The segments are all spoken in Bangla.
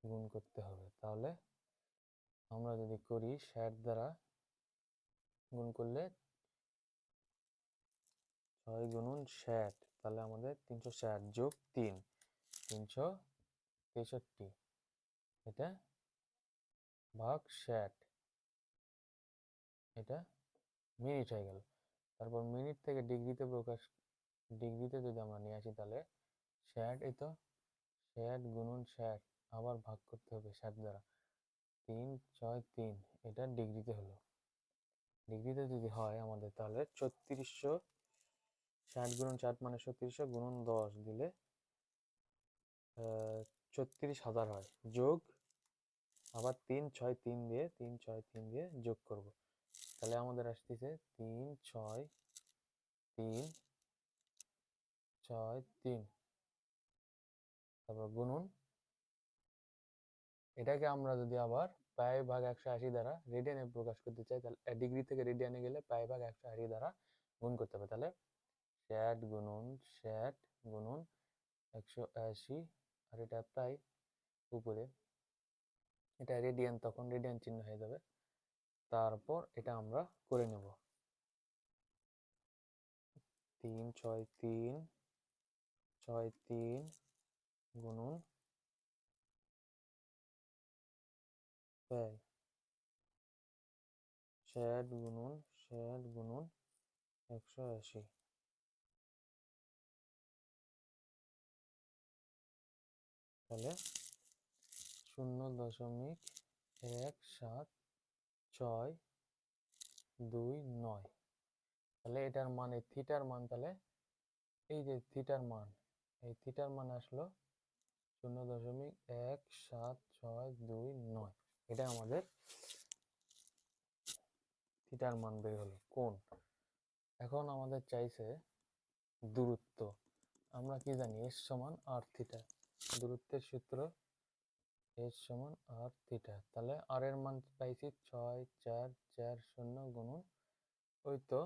গুণ করতে হবে। তাহলে আমরা যদি করি 60 দ্বারা গুণ করলে 6 গুণন 60, তাহলে আমাদের 360 যোগ 3 363, এটা ভাগ 60, এটা মিনিট হয়ে গেল। তারপর মিনিট থেকে ডিগ্রিতে যদি আমরা নিয়ে আসি তাহলে 60, এই তো 60 গুণন 60 আবার ভাগ করতে হবে 60 দ্বারা, 3 6 3, এটা ডিগ্রিতে হলো। ডিগ্রিতে যদি হয় আমাদের তাহলে 3600, 60 গুণন 60 মানে 3600 গুণন 10 দিলে 36,000 হয়, যোগ আবার 3 6 3 দিয়ে 3 6 3 দিয়ে যোগ করব, তাহলে আমাদের আসতেছে 3 6 3 6 3, তারপর গুণন, এটাকে আমরা যদি আবার পাই ভাগ 180 দ্বারা রেডিয়ানে প্রকাশ করতে চাই, তাহলে ডিগ্রি থেকে রেডিয়ানে গেলে পাই ভাগ 180 দ্বারা গুণ করতে হবে। তাহলে 60 গুণন 60 গুণন 180, আর এটা পাই উপরে, এটা রেডিয়ান, তখন রেডিয়ান চিহ্ন হয়ে যাবে। তারপর এটা আমরা করে নেব, 3 6 3 6 3 গুণন পাই 60 গুণন 60 গুণন 180, তাহলে 0.1769, তাহলে এটার মানে থিটার মান, তাহলে এই যে থিটার মান, এই থিটার মান আসলো 0.1769, এটা আমাদের থিটার মান বের হলো। কোণ, এখন আমাদের চাইছে দূরত্ব। আমরা কি জানি, এস সমান আর থিটা, দূরত্বের সূত্র এস সমান আর থিটা। তাহলে আর এর মান পাইছি 6440 গুণন ওই তো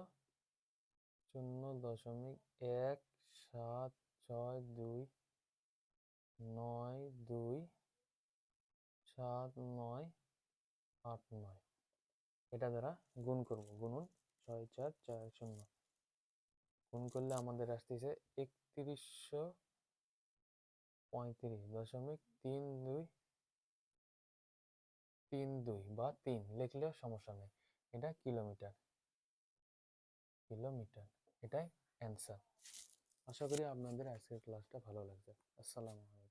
0.1762927989, এটা দ্বারা গুণ করব, গুণন 6440 গুণ করলে আমাদের আসতেছে 3135.3232 বা 3 লিখলেও সমস্যা নেই, এটা কিলোমিটার, এটাই অ্যান্সার। আশা করি আপনাদের আজকের ক্লাসটা ভালো লাগছে। আসসালামু আলাইকুম।